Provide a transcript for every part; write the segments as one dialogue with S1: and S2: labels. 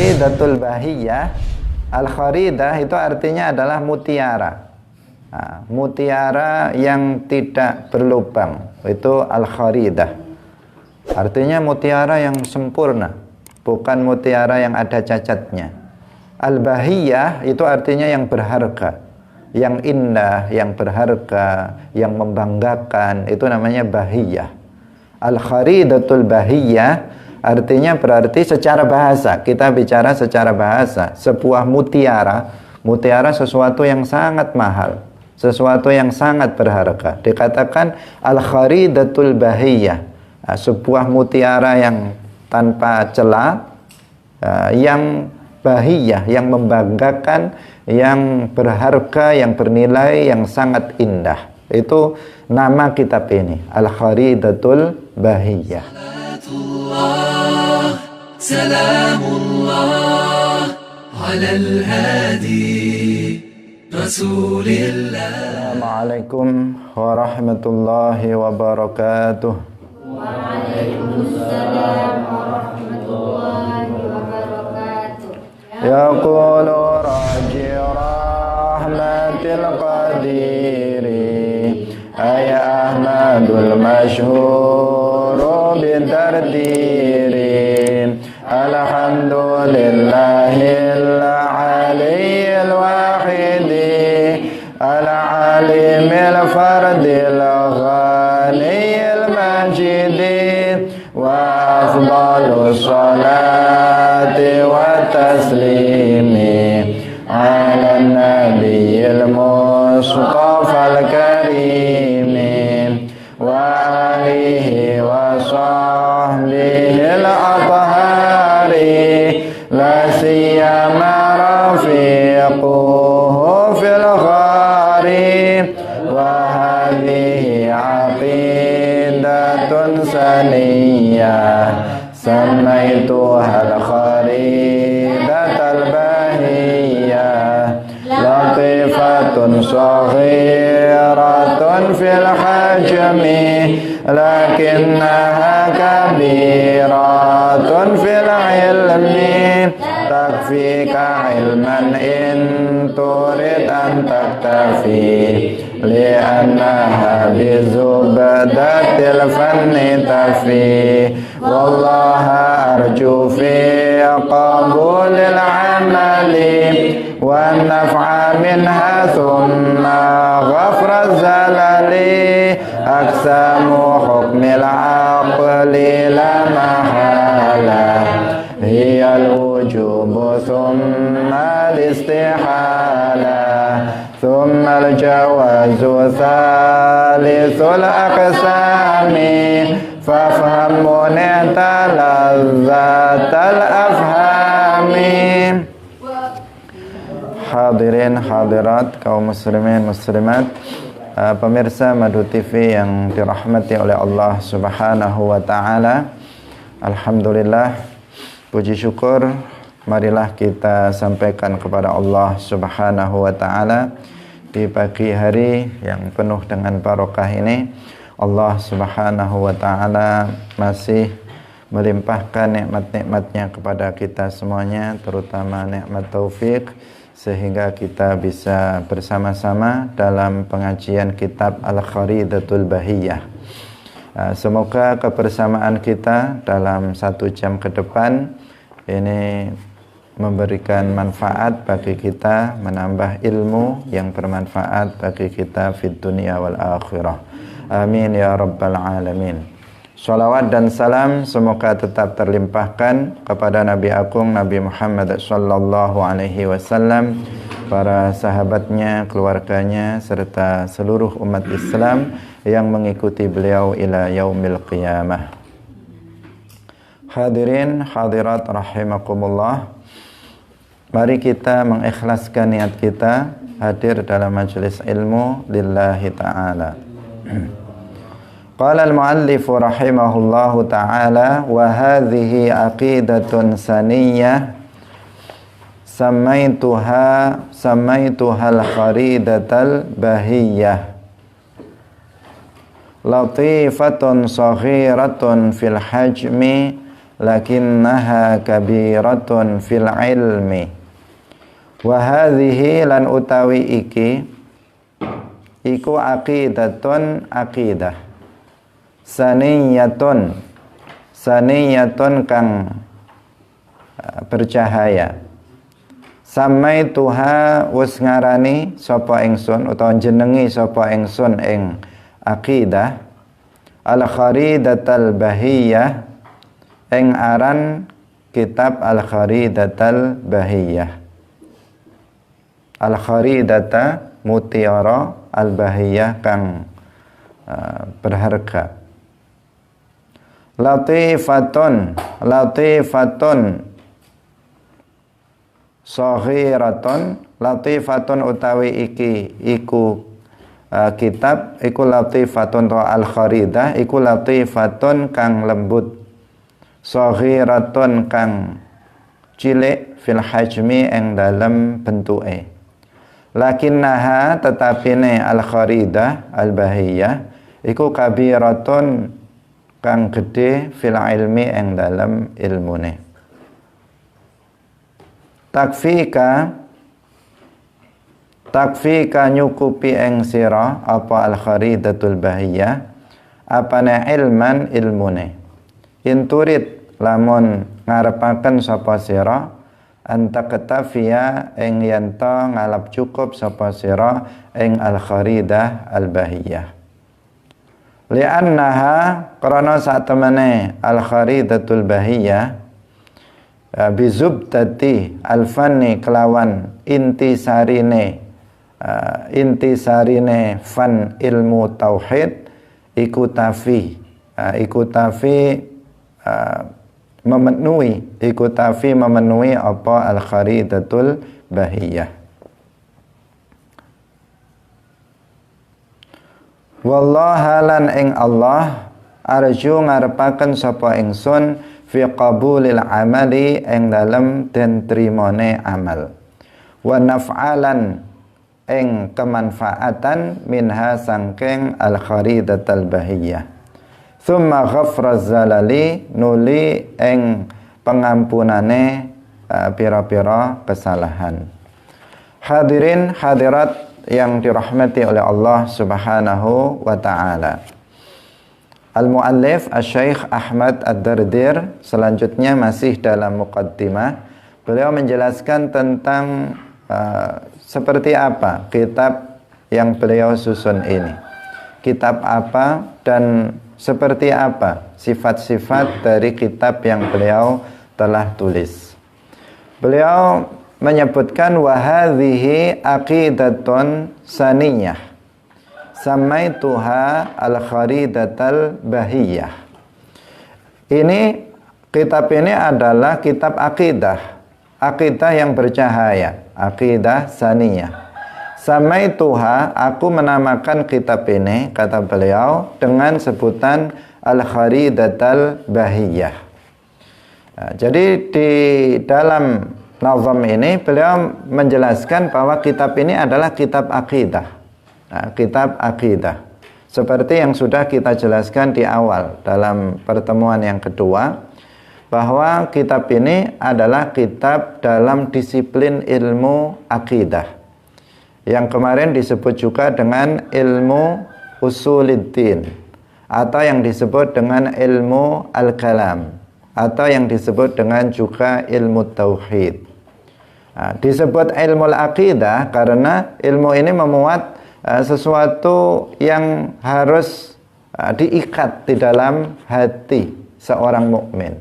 S1: Al-kharidatul bahiyah. Al-kharidah itu artinya adalah mutiara. Nah, mutiara yang tidak berlubang, itu al-kharidah. Artinya mutiara yang sempurna, bukan mutiara yang ada cacatnya. Al-bahiyah itu artinya yang berharga, yang indah, yang berharga, yang membanggakan, itu namanya bahiyah. Al-kharidatul bahiyah artinya berarti secara bahasa, kita bicara secara bahasa, sebuah mutiara. Mutiara sesuatu yang sangat mahal, sesuatu yang sangat berharga. Dikatakan al-kharidatul bahiyah, sebuah mutiara yang tanpa celah, yang bahiyah, yang membanggakan, yang berharga, yang bernilai, yang sangat indah. Itu nama kitab ini, Al-Kharidatul Bahiyah. Salamullah alal hadi Rasulillah. Assalamualaikum warahmatullahi wabarakatuh. Waalaikumsalam warahmatullahi wabarakatuh. Yaqulu raji rahmatil qadiri ay ahmadul masyhuru bitardirin alhamdulillahil aliyil wahidi al-alimil fardil ghaniyil majidi wa afdalus salati wa taslimi ala nabiyil mustafal karimi wa alihi wa sahbihil athari la siyama rafiquhu fil ghari wa hadhihi aqidatun saniyah samaituha al-kharidatal bahiyah latifatun saghiratun fil hajmi lakinnaha kabiratun fil ilmi takfika ilman in turid an taktafi li'annaha bizubadatil fanni tafi wallaha arju fi qabulil amali wa naf'a minha thumma ghafra zalali aksamu hukmil aqli la mahala hiyal wujubu thumma al-istihala thumma al-jawazu thalithul aqsami fafham mun'talazzatal afhami. Hadirin hadirat kaum muslimin muslimat, pemirsa Madu TV yang dirahmati oleh Allah Subhanahu wa taala. Alhamdulillah, puji syukur marilah kita sampaikan kepada Allah Subhanahu wa taala di pagi hari yang penuh dengan barokah ini. Allah Subhanahu wa taala masih melimpahkan nikmat-nikmatnya kepada kita semuanya, terutama nikmat taufik, sehingga kita bisa bersama-sama dalam pengajian kitab Al-Kharidatul Bahiyah. Semoga kebersamaan kita dalam 1 jam ke depan ini memberikan manfaat bagi kita, menambah ilmu yang bermanfaat bagi kita fid dunia wal akhirah. Amin ya rabbal alamin. Salawat dan salam semoga tetap terlimpahkan kepada Nabi Agung Nabi Muhammad sallallahu alaihi wasallam, para sahabatnya, keluarganya, serta seluruh umat Islam yang mengikuti beliau ila yaumil qiyamah. Hadirin hadirat rahimakumullah, mari kita mengikhlaskan niat kita hadir dalam majelis ilmu lillahi ta'ala. Qala al-muallif rahimahullahu ta'ala wa hadhihi aqidatun saniyah samaituha al-kharidatal bahiyah latifatun saghiratun fil hajmi lakinnaha kabiratun fil ilmi. Wa hadhihi lan utawi iki iku aqidatun aqidah saniyatun kang bercahaya. Samai tuha wis ngarani sapa ingsun utawa jenengi sapa ingsun ing aqidah al-kharidatal bahiyah ing aran kitab al-kharidatal bahiyah. Al-kharidata mutiara al-bahiyah kang berharga. Latifatun saghiratun, latifatun utawi iki iku kitab iku latifatun to al-kharidah iku latifatun kang lembut, saghiratun kang cilik fil hajmi ing dalem bentuke. Lakinnaha tetapine al-kharidah al-bahiyah iku kabiratun kang gede fil ilmi ing dalem ilmune. Takfika nyukupi ing sira apa al-kharidatul bahiyah apane ilman ilmune. Inturid lamun ngarepaken sapa sira anta ketafiya ing yen to ngalap cukup sapa sira ing al-kharidah al-bahiyah. Li'annaha karena satemene al-kharidatul bahiyah bizubtati al-fanni kelawan intisarine fan ilmu tauhid ikutafi memenuhi apa al-kharidatul bahiyah. Wallahalan ing Allah arju ngarepaken sapa ingsun fi qabulil amali ing dalem den trimone amal wa naf'alan ing kemanfaatan minha sangking al-kharidatul bahiyah. Thumma ghafra zalali nuli ing pengampunane pira-pira kesalahan. Hadirin hadirat yang dirahmati oleh Allah Subhanahu wa taala. Al-Muallif Asy-Syaikh Ahmad Ad-Dardir selanjutnya masih dalam muqaddimah. Beliau menjelaskan tentang seperti apa kitab yang beliau susun ini. Kitab apa dan seperti apa sifat-sifat dari kitab yang beliau telah tulis. Beliau menyebutkan wa hadhihi aqidatun saniyah samaituha al-kharidatal bahiyah. Ini kitab ini adalah kitab akidah yang bercahaya, akidah saniyah. Samaituha, aku menamakan kitab ini, kata beliau, dengan sebutan al-kharidatal bahiyah. Nah, jadi di dalam nazam ini beliau menjelaskan bahwa kitab ini adalah kitab akidah. Kitab akidah seperti yang sudah kita jelaskan di awal dalam pertemuan yang kedua, bahwa kitab ini adalah kitab dalam disiplin ilmu akidah yang kemarin disebut juga dengan ilmu usuluddin atau yang disebut dengan ilmu al-kalam atau yang disebut dengan juga ilmu tauhid. Disebut ilmu al-aqidah karena ilmu ini memuat sesuatu yang harus diikat di dalam hati seorang mukmin.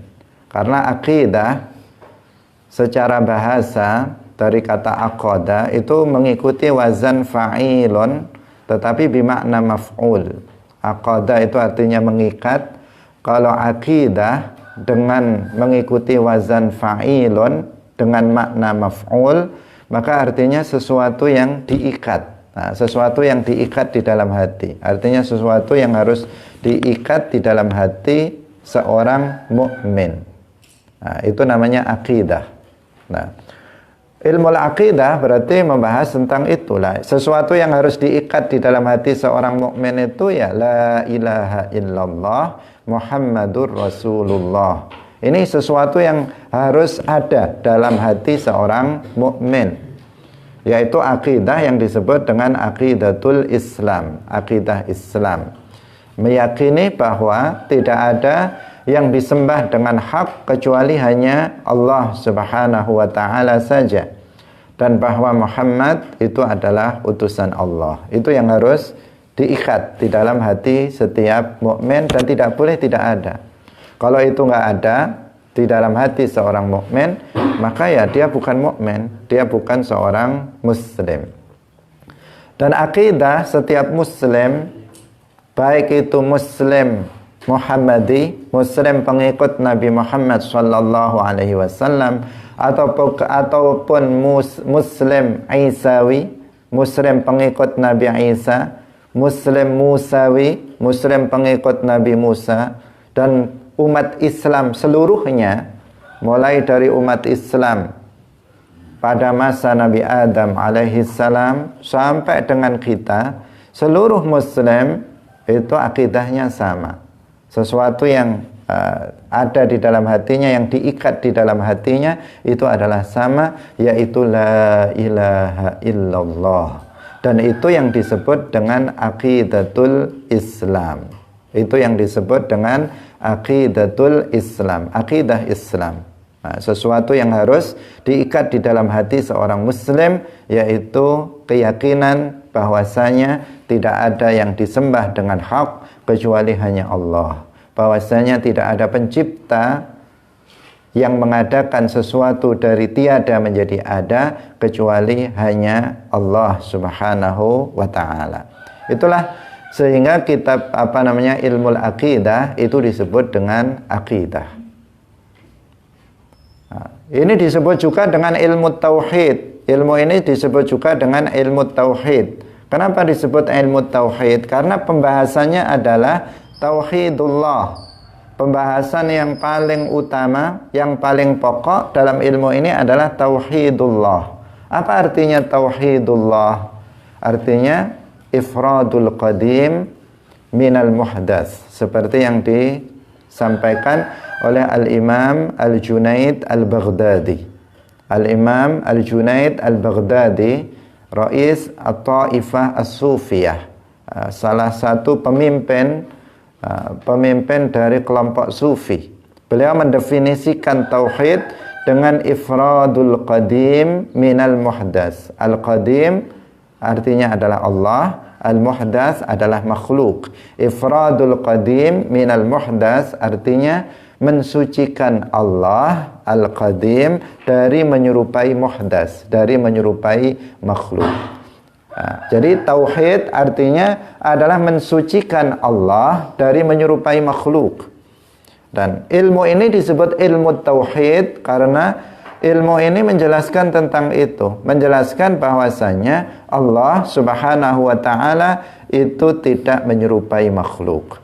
S1: Karena akidah secara bahasa dari kata aqada itu mengikuti wazan fa'ilun tetapi bimakna maf'ul. Aqada itu artinya mengikat. Kalau akidah dengan mengikuti wazan fa'ilun dengan makna maf'ul, maka artinya sesuatu yang diikat. Nah, sesuatu yang diikat di dalam hati. Artinya sesuatu yang harus diikat di dalam hati seorang mukmin. Nah, itu namanya akidah. Nah, ilmu al-aqidah berarti membahas tentang itulah. Sesuatu yang harus diikat di dalam hati seorang mukmin itu ya la ilaha illallah Muhammadur Rasulullah. Ini sesuatu yang harus ada dalam hati seorang mukmin, yaitu akidah yang disebut dengan aqidatul Islam, akidah Islam. Meyakini bahwa tidak ada yang disembah dengan hak kecuali hanya Allah Subhanahu wa taala saja, dan bahwa Muhammad itu adalah utusan Allah. Itu yang harus diikat di dalam hati setiap mukmin dan tidak boleh tidak ada. Kalau itu nggak ada di dalam hati seorang mukmin, maka ya dia bukan mukmin, dia bukan seorang muslim. Dan akidah setiap muslim, baik itu muslim Muhammadi, muslim pengikut Nabi Muhammad sallallahu alaihi wasallam, ataupun muslim Isawi, muslim pengikut Nabi Isa, muslim Musawi, muslim pengikut Nabi Musa, dan umat Islam seluruhnya, mulai dari umat Islam pada masa Nabi Adam alaihi salam sampai dengan kita, seluruh muslim itu akidahnya sama. Sesuatu yang ada di dalam hatinya, yang diikat di dalam hatinya, itu adalah sama, yaitu la ilaha illallah. Dan itu yang disebut dengan aqidatul Islam. Itu yang disebut dengan aqidatul Islam, akidah Islam. Nah, sesuatu yang harus diikat di dalam hati seorang muslim, yaitu keyakinan bahwasanya tidak ada yang disembah dengan hak kecuali hanya Allah. Bahwasanya tidak ada pencipta yang mengadakan sesuatu dari tiada menjadi ada kecuali hanya Allah Subhanahu wa taala. Itulah sehingga kitab ilmu akidah itu disebut dengan akidah. Nah, ini disebut juga dengan ilmu tauhid. Ilmu ini disebut juga dengan ilmu tauhid. Kenapa disebut ilmu tauhid? Karena pembahasannya adalah tauhidullah. Pembahasan yang paling utama, yang paling pokok dalam ilmu ini adalah tauhidullah. Apa artinya tauhidullah? Artinya ifradul qadim minal muhdas, seperti yang disampaikan oleh Al-Imam Al-Junaid Al-Baghdadi. Al-Imam Al-Junaid Al-Baghdadi, Rais At-Taifah As-Sufiyah, salah satu pemimpin dari kelompok Sufi. Beliau mendefinisikan tauhid dengan ifradul qadim minal muhdas. Al-qadim artinya adalah Allah, al-muhdas adalah makhluk. Ifradul qadim minal muhdas artinya mensucikan Allah al-qadim dari menyerupai muhdas, dari menyerupai makhluk. Nah, jadi tauhid artinya adalah mensucikan Allah dari menyerupai makhluk. Dan ilmu ini disebut ilmu tauhid karena ilmu ini menjelaskan tentang itu, menjelaskan bahwasanya Allah Subhanahu wa taala itu tidak menyerupai makhluk.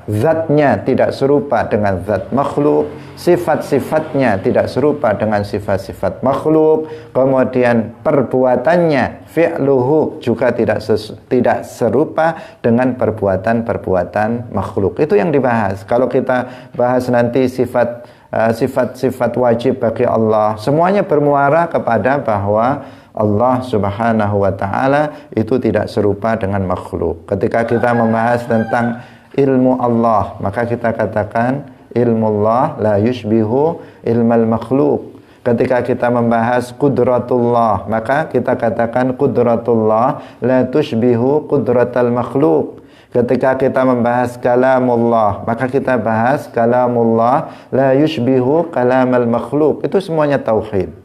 S1: Zatnya tidak serupa dengan zat makhluk, sifat-sifatnya tidak serupa dengan sifat-sifat makhluk, kemudian perbuatannya, fi'luhu juga tidak serupa dengan perbuatan-perbuatan makhluk. Itu yang dibahas. Kalau kita bahas nanti sifat-sifat wajib bagi Allah, semuanya bermuara kepada bahwa Allah Subhanahu wa taala itu tidak serupa dengan makhluk. Ketika kita membahas tentang ilmu Allah, maka kita katakan ilmu Allah la yushbihu ilmal makhluk. Ketika kita membahas kudratullah, maka kita katakan kudratullah la tushbihu kudratal makhluk. Ketika kita membahas kalamullah, maka kita bahas kalamullah la yushbihu kalamal makhluk. Itu semuanya tauhid.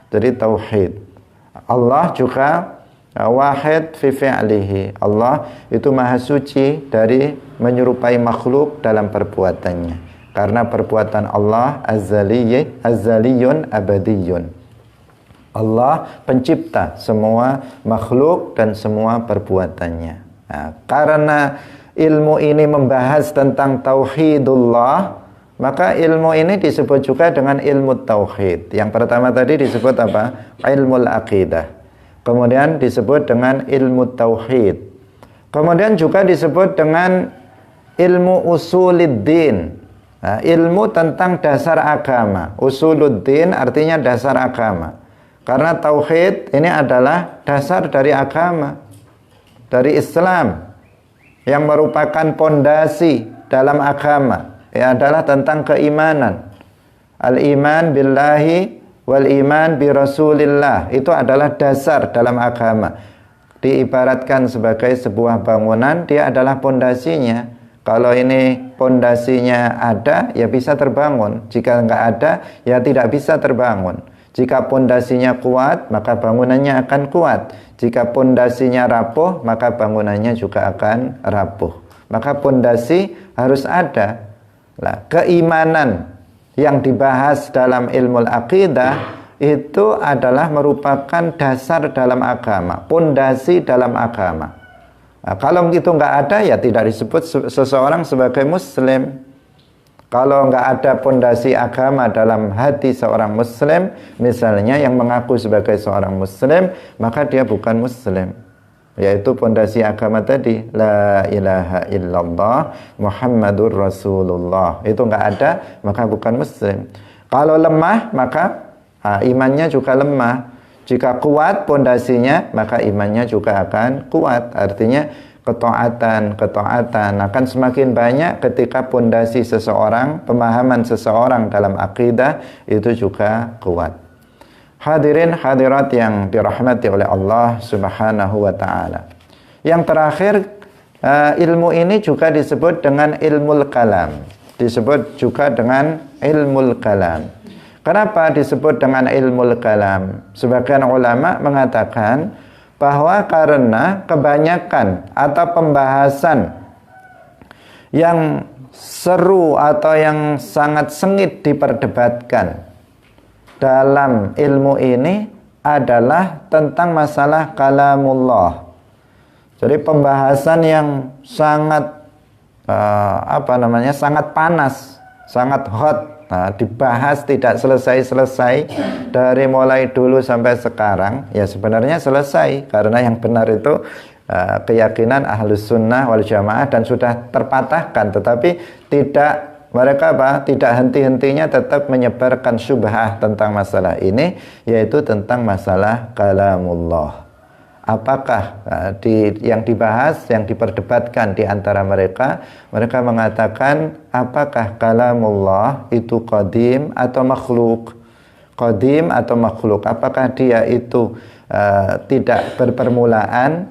S1: Jadi tauhid. Allah juga wahid fi fi'lihi. Allah itu maha suci dari menyerupai makhluk dalam perbuatannya. Karena perbuatan Allah azaliyun abadiyun. Allah pencipta semua makhluk dan semua perbuatannya. Nah, karena ilmu ini membahas tentang tauhidullah, maka ilmu ini disebut juga dengan ilmu tauhid. Yang pertama tadi disebut apa? Ilmu aqidah. Kemudian disebut dengan ilmu tauhid. Kemudian juga disebut dengan ilmu usuluddin. Nah, ilmu tentang dasar agama. Usuluddin artinya dasar agama. Karena tauhid ini adalah dasar dari agama, dari Islam, yang merupakan pondasi dalam agama. Ya, adalah tentang keimanan. Al-iman billahi wal iman bi rasulillah. Itu adalah dasar dalam agama. Diibaratkan sebagai sebuah bangunan, dia adalah pondasinya. Kalau ini pondasinya ada, ya bisa terbangun. Jika enggak ada, ya tidak bisa terbangun. Jika pondasinya kuat, maka bangunannya akan kuat. Jika pondasinya rapuh, maka bangunannya juga akan rapuh. Maka pondasi harus ada. Nah, keimanan yang dibahas dalam ilmu aqidah itu adalah merupakan dasar dalam agama, pondasi dalam agama. Nah, kalau itu nggak ada, ya tidak disebut seseorang sebagai muslim. Kalau nggak ada pondasi agama dalam hati seorang muslim, misalnya yang mengaku sebagai seorang muslim, maka dia bukan muslim. Yaitu pondasi agama tadi, la ilaha illallah Muhammadur Rasulullah. Itu nggak ada, maka bukan muslim. Kalau lemah, maka imannya juga lemah. Jika kuat pondasinya, maka imannya juga akan kuat. Artinya ketaatan akan semakin banyak ketika pondasi seseorang, pemahaman seseorang dalam akidah itu juga kuat. Hadirin hadirat yang dirahmati oleh Allah Subhanahu wa taala. Yang terakhir, ilmu ini juga disebut dengan ilmul kalam. Disebut juga dengan ilmul kalam. Kenapa disebut dengan ilmul kalam? Sebagian ulama mengatakan bahwa karena kebanyakan atau pembahasan yang seru atau yang sangat sengit diperdebatkan dalam ilmu ini adalah tentang masalah kalamullah. Jadi pembahasan yang sangat sangat panas, sangat hot. Nah, dibahas tidak selesai-selesai dari mulai dulu sampai sekarang. Ya sebenarnya selesai, karena yang benar itu keyakinan Ahlus Sunnah wal Jamaah dan sudah terpatahkan. Tetapi tidak henti-hentinya tetap menyebarkan syubhah tentang masalah ini, yaitu tentang masalah kalamullah. Apakah yang dibahas, yang diperdebatkan di antara mereka mengatakan apakah kalamullah itu qadim atau makhluk? Qadim atau makhluk? Apakah dia itu tidak berpermulaan,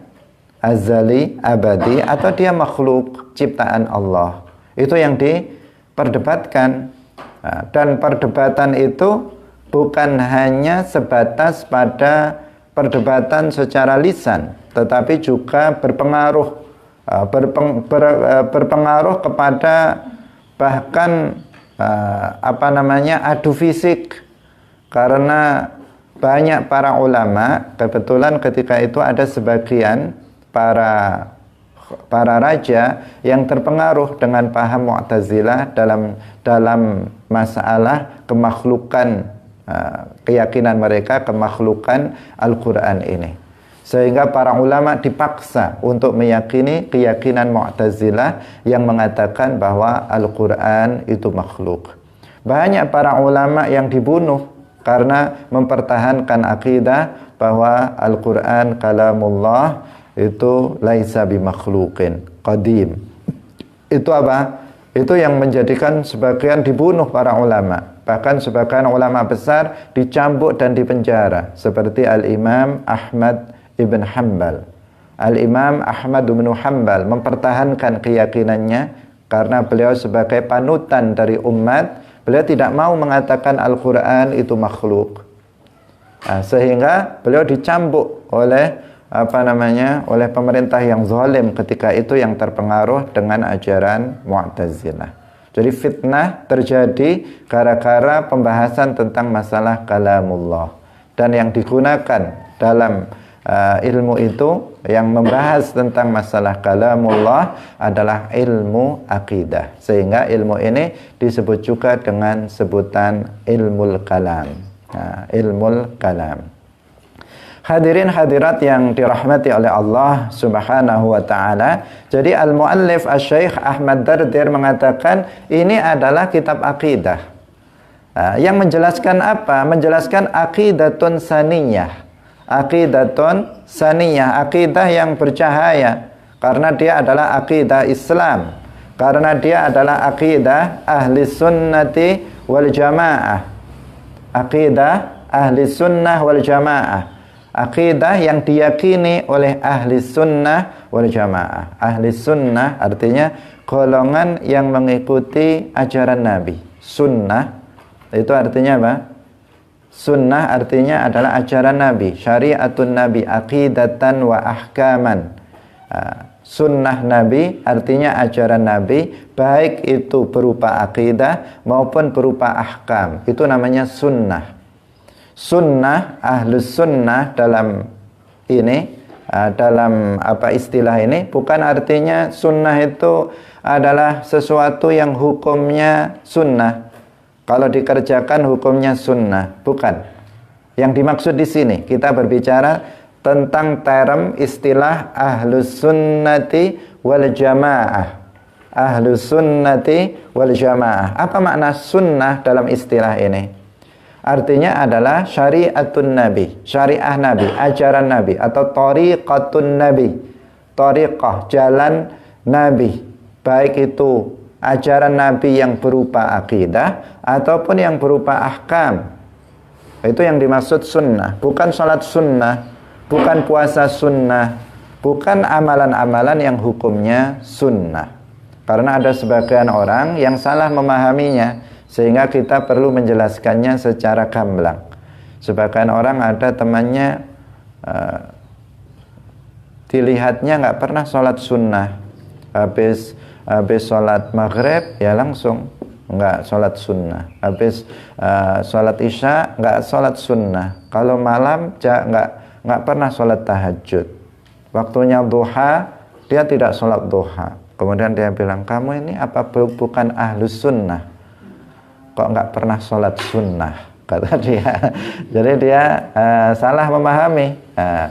S1: azali, abadi, atau dia makhluk, ciptaan Allah? Itu yang diperdebatkan. Dan perdebatan itu bukan hanya sebatas pada perdebatan secara lisan, tetapi juga berpengaruh kepada bahkan adu fisik, karena banyak para ulama, kebetulan ketika itu ada sebagian para raja yang terpengaruh dengan paham Mu'tazilah dalam masalah kemakhlukan, keyakinan mereka kemakhlukan Al-Quran ini, sehingga para ulama dipaksa untuk meyakini keyakinan Mu'tazilah yang mengatakan bahwa Al-Quran itu makhluk. Banyak para ulama yang dibunuh karena mempertahankan akidah bahwa Al-Quran kalamullah itu laisa bimakhluqin qadim. Itu apa? Itu yang menjadikan sebagian dibunuh para ulama. Bahkan sebagian ulama besar dicambuk dan dipenjara, seperti Al-Imam Ahmad ibn Hanbal. Al-Imam Ahmad ibn Hanbal mempertahankan keyakinannya karena beliau sebagai panutan dari umat, beliau tidak mau mengatakan Al-Quran itu makhluk. Sehingga beliau dicambuk oleh oleh pemerintah yang zalim ketika itu, yang terpengaruh dengan ajaran Mu'tazilah. Jadi fitnah terjadi gara-gara pembahasan tentang masalah kalamullah. Dan yang digunakan dalam ilmu itu yang membahas tentang masalah kalamullah adalah ilmu akidah. Sehingga ilmu ini disebut juga dengan sebutan ilmul kalam. Ilmul kalam. Hadirin hadirat yang dirahmati oleh Allah Subhanahu wa taala. Jadi al-muallif Asy-Syaikh Ahmad Dardir mengatakan ini adalah kitab akidah. Yang menjelaskan apa? Menjelaskan aqidatun saniyah. Aqidatun saniyah, akidah yang bercahaya karena dia adalah akidah Islam. Karena dia adalah akidah ahli sunnati wal jamaah. Akidah ahli sunnah wal jamaah. Akidah yang diyakini oleh ahli sunnah wal jamaah. Ahli sunnah artinya golongan yang mengikuti ajaran Nabi. Sunnah itu artinya apa? Sunnah artinya adalah ajaran Nabi, syariatun Nabi, aqidatan wa ahkaman. Sunnah Nabi artinya ajaran Nabi, baik itu berupa akidah maupun berupa ahkam. Itu namanya sunnah. Sunnah, ahlus sunnah dalam ini, dalam istilah ini, bukan artinya sunnah itu adalah sesuatu yang hukumnya sunnah. Kalau dikerjakan hukumnya sunnah, bukan. Yang dimaksud di sini kita berbicara tentang term istilah ahlus sunnati wal jamaah. Ahlus sunnati wal jamaah. Apa makna sunnah dalam istilah ini? Artinya adalah syariatun Nabi, syariah Nabi, ajaran Nabi, atau tariqatun Nabi, tariqah, jalan Nabi, baik itu ajaran Nabi yang berupa akidah ataupun yang berupa ahkam. Itu yang dimaksud sunnah. Bukan salat sunnah, bukan puasa sunnah, bukan amalan-amalan yang hukumnya sunnah. Karena ada sebagian orang yang salah memahaminya, sehingga kita perlu menjelaskannya secara gamblang. Sebagian orang ada temannya dilihatnya nggak pernah sholat sunnah, habis sholat maghrib ya langsung nggak sholat sunnah, habis sholat isya nggak sholat sunnah, kalau malam nggak pernah sholat tahajud, waktunya duha dia tidak sholat duha. Kemudian dia bilang, kamu ini apa bukan ahlus sunnah? Kok nggak pernah sholat sunnah, kata dia. Jadi dia salah memahami.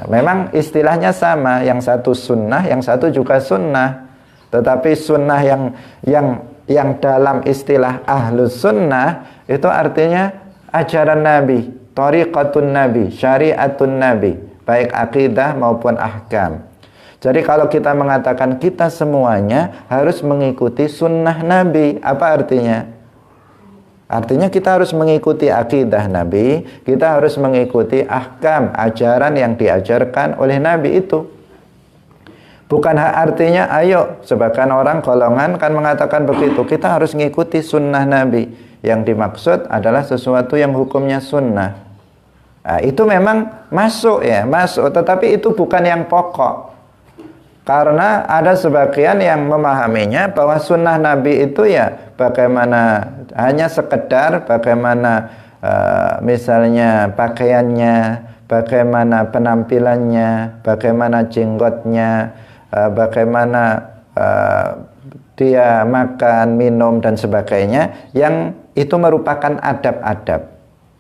S1: Memang istilahnya sama, yang satu sunnah, yang satu juga sunnah. Tetapi sunnah yang dalam istilah ahlus sunnah itu artinya ajaran Nabi, tariqatun Nabi, syariatun Nabi, baik akidah maupun ahkam. Jadi kalau kita mengatakan kita semuanya harus mengikuti sunnah Nabi, apa artinya? Artinya kita harus mengikuti akidah Nabi, kita harus mengikuti ahkam, ajaran yang diajarkan oleh Nabi itu. Bukan artinya, ayo, sebagian orang golongan kan mengatakan begitu, kita harus mengikuti sunnah Nabi. Yang dimaksud adalah sesuatu yang hukumnya sunnah. Nah, itu memang masuk ya, masuk, tetapi itu bukan yang pokok. Karena ada sebagian yang memahaminya bahwa sunnah Nabi itu ya bagaimana, hanya sekedar bagaimana misalnya pakaiannya, bagaimana penampilannya, bagaimana jenggotnya, bagaimana dia makan, minum dan sebagainya, yang itu merupakan adab-adab.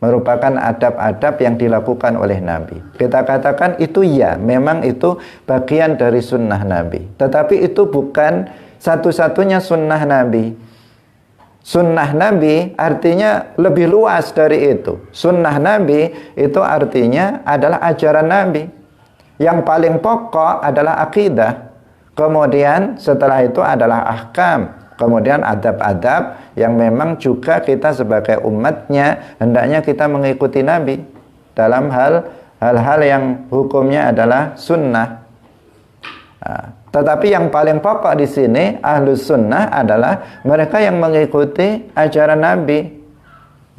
S1: Merupakan adab-adab yang dilakukan oleh Nabi. Kita katakan itu ya, memang itu bagian dari sunnah Nabi. Tetapi itu bukan satu-satunya sunnah Nabi. Sunnah Nabi artinya lebih luas dari itu. Sunnah Nabi itu artinya adalah ajaran Nabi. Yang paling pokok adalah akidah. Kemudian setelah itu adalah ahkam. Kemudian adab-adab yang memang juga kita sebagai umatnya hendaknya kita mengikuti Nabi dalam hal-hal yang hukumnya adalah sunnah. Tetapi yang paling pokok di sini ahlus sunnah adalah mereka yang mengikuti ajaran Nabi,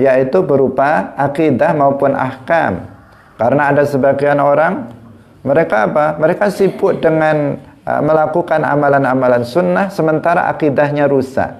S1: yaitu berupa akidah maupun ahkam. Karena ada sebagian orang mereka apa? Mereka sibuk dengan melakukan amalan-amalan sunnah sementara akidahnya rusak.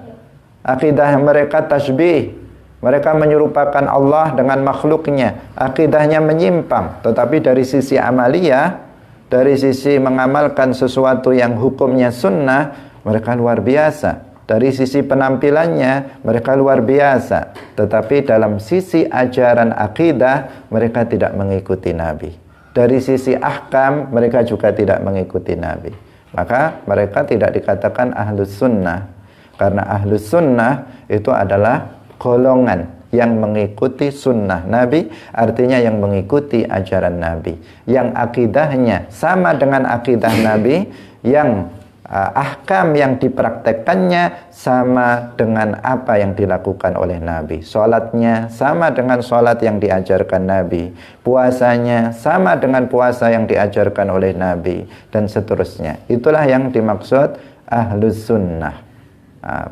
S1: Akidah mereka tasbih, mereka menyerupakan Allah dengan makhluknya, akidahnya menyimpang. Tetapi dari sisi amaliyah, dari sisi mengamalkan sesuatu yang hukumnya sunnah, mereka luar biasa. Dari sisi penampilannya mereka luar biasa. Tetapi dalam sisi ajaran akidah mereka tidak mengikuti Nabi. dari sisi ahkam mereka juga tidak mengikuti Nabi. Maka mereka tidak dikatakan ahlus sunnah. Karena ahlus sunnah itu adalah golongan yang mengikuti sunnah Nabi, artinya yang mengikuti ajaran Nabi, yang akidahnya sama dengan akidah Nabi, yang ahkam yang dipraktekkannya sama dengan apa yang dilakukan oleh Nabi. Sholatnya sama dengan sholat yang diajarkan Nabi, puasanya sama dengan puasa yang diajarkan oleh Nabi, dan seterusnya. Itulah yang dimaksud ahlus sunnah.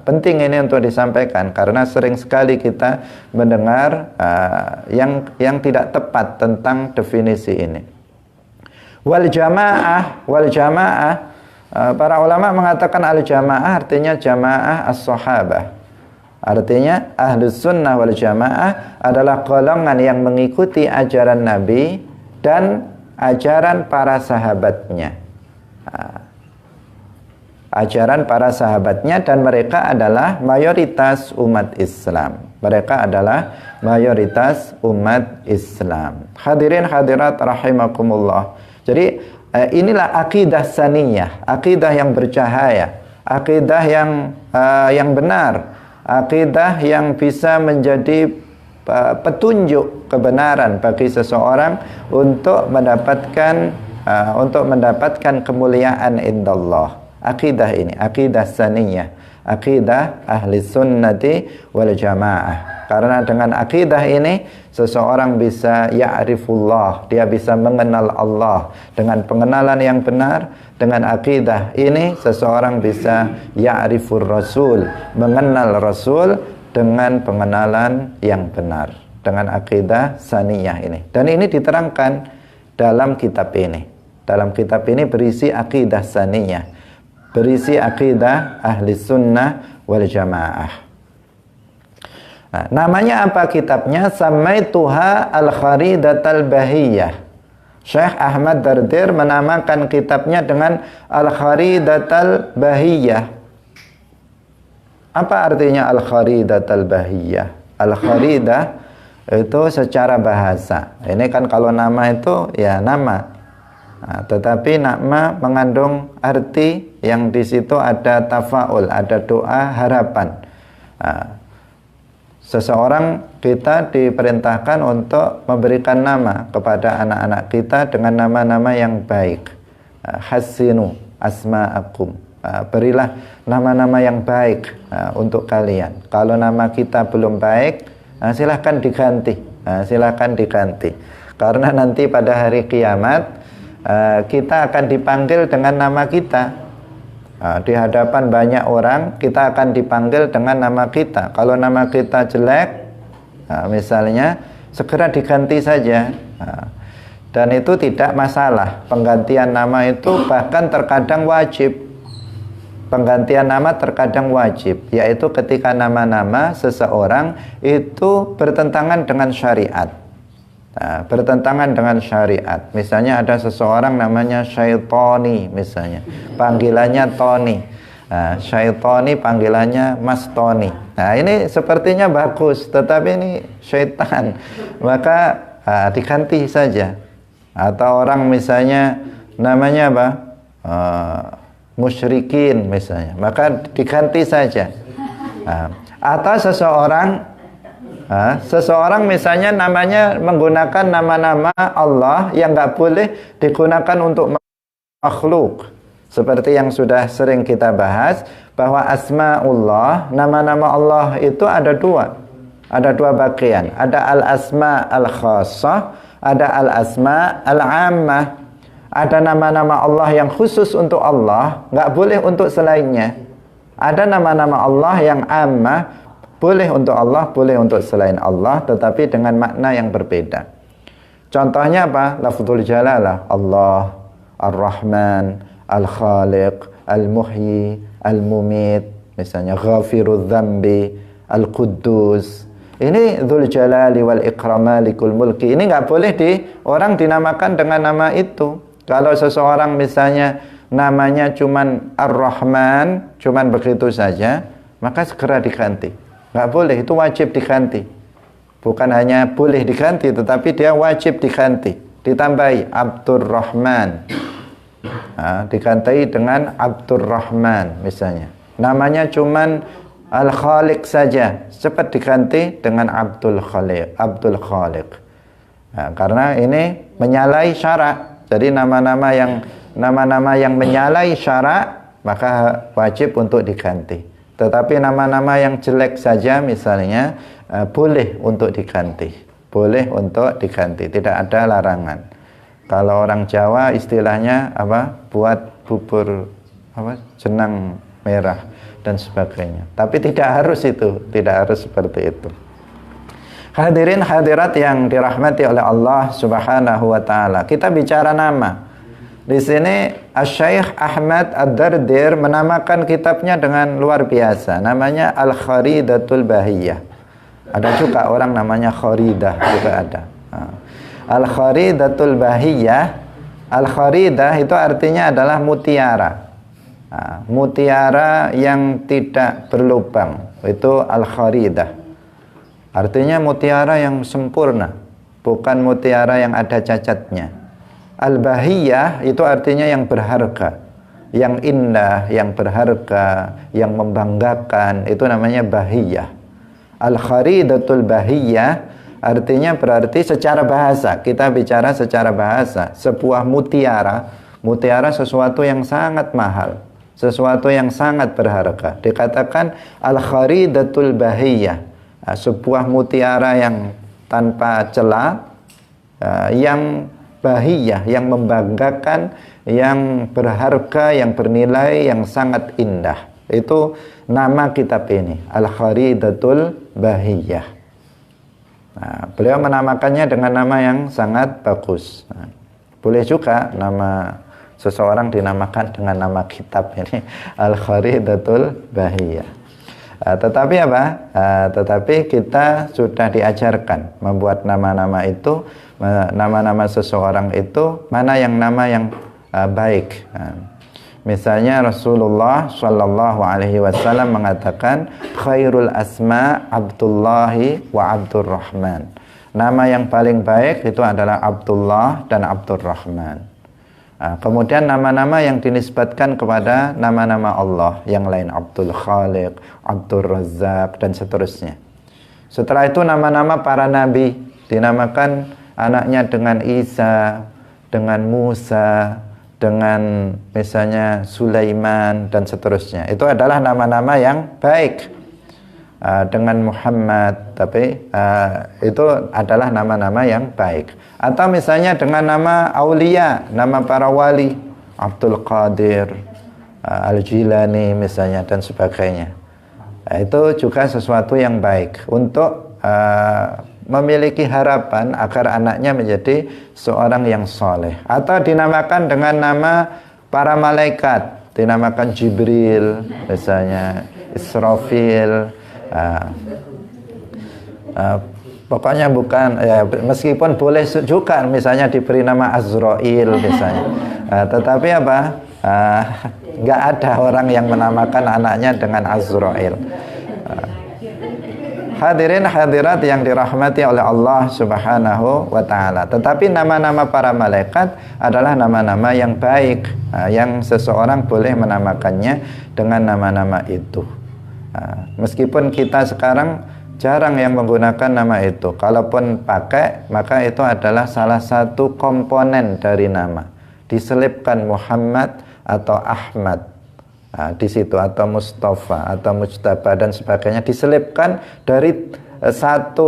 S1: Penting ini untuk disampaikan karena sering sekali kita mendengar yang tidak tepat tentang definisi ini. Wal jamaah, para ulama mengatakan al jamaah artinya jamaah as-sahabah. Artinya ahlus sunnah wal jamaah adalah golongan yang mengikuti ajaran Nabi dan ajaran para sahabatnya. Ajaran para sahabatnya, dan mereka adalah mayoritas umat Islam. Mereka adalah mayoritas umat Islam. Hadirin hadirat rahimakumullah. Jadi inilah akidah saniyah, akidah yang bercahaya, akidah yang benar, akidah yang bisa menjadi petunjuk kebenaran bagi seseorang untuk mendapatkan kemuliaan indallah. Akidah ini, akidah saniyah, akidah ahli sunnati wal jamaah. Karena dengan akidah ini seseorang bisa ya'rifullah, dia bisa mengenal Allah dengan pengenalan yang benar. Dengan akidah ini seseorang bisa ya'rifur rasul, mengenal Rasul dengan pengenalan yang benar, dengan akidah saniyah ini. Dan ini diterangkan dalam kitab ini. Dalam kitab ini berisi akidah saniyah, berisi akidah ahli sunnah wal jamaah. Nah, namanya apa kitabnya? Samaituha al-kharidatal bahiyah. Syekh Ahmad Dardir menamakan kitabnya dengan al-kharidatal bahiyah. Apa artinya al-kharidatal bahiyah? Al-kharidah itu secara bahasa. Ini kan kalau nama itu ya nama. Nah, tetapi nama mengandung arti yang di situ ada tafaul, ada doa harapan. Nah, seseorang kita diperintahkan untuk memberikan nama kepada anak-anak kita dengan nama-nama yang baik. Hassinu asma'akum. Berilah nama-nama yang baik untuk kalian. Kalau nama kita belum baik, silahkan diganti. Silahkan diganti. Karena nanti pada hari kiamat kita akan dipanggil dengan nama kita. Di hadapan banyak orang kita akan dipanggil dengan nama kita. Kalau nama kita jelek, misalnya, segera diganti saja. Dan itu tidak masalah. Penggantian nama itu bahkan terkadang wajib. Penggantian nama terkadang wajib, yaitu ketika nama-nama seseorang itu bertentangan dengan syariat. Bertentangan dengan syariat. Misalnya ada seseorang namanya Syaitoni, misalnya panggilannya Tony. Syaitoni panggilannya Mas Tony. Nah, ini sepertinya bagus, tetapi ini syaitan, maka diganti saja. Atau orang misalnya namanya apa? Musyrikin misalnya, maka diganti saja. Atau seseorang misalnya namanya menggunakan nama-nama Allah yang nggak boleh digunakan untuk makhluk. Seperti yang sudah sering kita bahas, bahwa asma'ullah, nama-nama Allah itu ada dua. Ada dua bagian. Ada al-asma' al-khassah, ada al-asma' al-ammah. Ada nama-nama Allah yang khusus untuk Allah, nggak boleh untuk selainnya. Ada nama-nama Allah yang ammah, boleh untuk Allah, boleh untuk selain Allah, tetapi dengan makna yang berbeda. Contohnya apa? Lafzul jalalah, Allah, Ar-Rahman, Al-Khaliq, Al-Muhyi, Al-Mumit, misalnya Ghafirudz Dzambi, Al-Quddus. Ini Dzul Jalali wal Ikram Malikul Mulki. Ini nggak boleh orang dinamakan dengan nama itu. Kalau seseorang misalnya namanya cuman Ar-Rahman, cuman begitu saja, maka segera diganti. Nggak boleh, itu wajib diganti. Bukan hanya boleh diganti, tetapi dia wajib diganti. ditambahi Abdurrahman. Diganti dengan Abdurrahman misalnya. Namanya cuman Al-Khaliq saja, cepat diganti dengan Abdul Khaliq. Karena ini menyalahi syarak. Jadi nama-nama yang menyalahi syarak maka wajib untuk diganti. Tetapi nama-nama yang jelek saja misalnya boleh untuk diganti. Boleh untuk diganti, tidak ada larangan. Kalau orang Jawa istilahnya buat bubur jenang merah dan sebagainya. Tapi tidak harus itu, tidak harus seperti itu. Hadirin hadirat yang dirahmati oleh Allah Subhanahu wa taala. Kita bicara nama. Di sini Asy-Syaikh Ahmad Ad-Dardir menamakan kitabnya dengan luar biasa. Namanya Al-Kharidatul Bahiyah. Ada juga orang namanya Kharidah juga ada. Al-Kharidatul Bahiyah. Al-Kharidah itu artinya adalah mutiara. Mutiara yang tidak berlubang. Itu Al-Kharidah. Artinya mutiara yang sempurna, bukan mutiara yang ada cacatnya. Al-Bahiyah itu artinya yang berharga, yang indah, yang berharga, yang membanggakan. Itu namanya Bahiyah. Al-Kharidatul Bahiyah artinya berarti secara bahasa, kita bicara secara bahasa, sebuah mutiara. Mutiara sesuatu yang sangat mahal, sesuatu yang sangat berharga. Dikatakan Al-Kharidatul Bahiyah, sebuah mutiara yang tanpa celah, yang bahiyah, yang membanggakan, yang berharga, yang bernilai, yang sangat indah. Itu nama kitab ini, Al-Kharidatul Bahiyah. Beliau menamakannya dengan nama yang sangat bagus. Boleh juga nama seseorang dinamakan dengan nama kitab ini, Al-Kharidatul Bahiyah. Tetapi tetapi kita sudah diajarkan membuat nama-nama itu, nama-nama seseorang itu mana yang nama yang baik. Misalnya Rasulullah Shallallahu Alaihi Wasallam mengatakan khairul asma Abdullahi wa Abdurrahman. Nama yang paling baik itu adalah Abdullah dan Abdurrahman. Kemudian nama-nama yang dinisbatkan kepada nama-nama Allah yang lain, Abdul Khaliq, Abdul Razzaq, dan seterusnya. Setelah itu nama-nama para nabi, dinamakan anaknya dengan Isa, dengan Musa, dengan misalnya Sulaiman, dan seterusnya. Itu adalah nama-nama yang baik. Dengan Muhammad, tapi itu adalah nama-nama yang baik. Atau misalnya dengan nama aulia, nama para wali, Abdul Qadir, Al-Jilani misalnya, dan sebagainya. Itu juga sesuatu yang baik untuk memiliki harapan agar anaknya menjadi seorang yang soleh. Atau dinamakan dengan nama para malaikat, dinamakan Jibril misalnya, Israfil. Pokoknya bukan meskipun boleh juga misalnya diberi nama Azrail misalnya, tetapi nggak ada orang yang menamakan anaknya dengan Azrail. Hadirin hadirat yang dirahmati oleh Allah Subhanahu wa taala. Tetapi nama-nama para malaikat adalah nama-nama yang baik, yang seseorang boleh menamakannya dengan nama-nama itu. Meskipun kita sekarang jarang yang menggunakan nama itu. Kalaupun pakai, maka itu adalah salah satu komponen dari nama. Diselipkan Muhammad atau Ahmad di situ, atau Mustafa atau Mujtaba dan sebagainya, diselipkan dari 3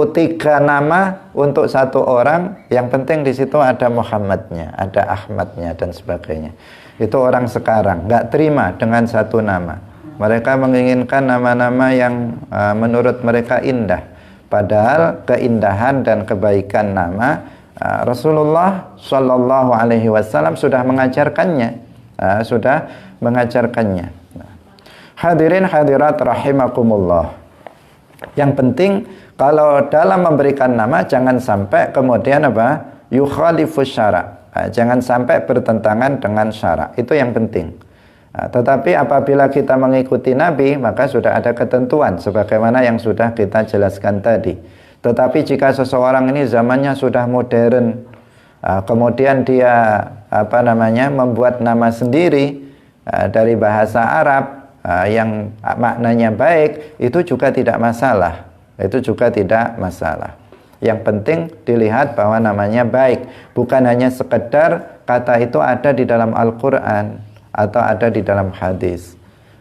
S1: nama untuk satu orang. Yang penting di situ ada Muhammadnya, ada Ahmadnya dan sebagainya. Itu orang sekarang nggak terima dengan satu nama. Mereka menginginkan nama-nama yang menurut mereka indah. Padahal keindahan dan kebaikan nama Rasulullah Shallallahu Alaihi Wasallam sudah mengajarkannya, Hadirin hadirat rahimakumullah. Yang penting kalau dalam memberikan nama jangan sampai kemudian yukhalifus syara'. Jangan sampai bertentangan dengan syara'. Itu yang penting. Tetapi apabila kita mengikuti Nabi, maka sudah ada ketentuan sebagaimana yang sudah kita jelaskan tadi. Tetapi jika seseorang ini zamannya sudah modern, Kemudian dia membuat nama sendiri dari bahasa Arab yang maknanya baik, itu juga tidak masalah. Itu juga tidak masalah. Yang penting dilihat bahwa namanya baik, bukan hanya sekedar kata itu ada di dalam Al-Quran atau ada di dalam hadis.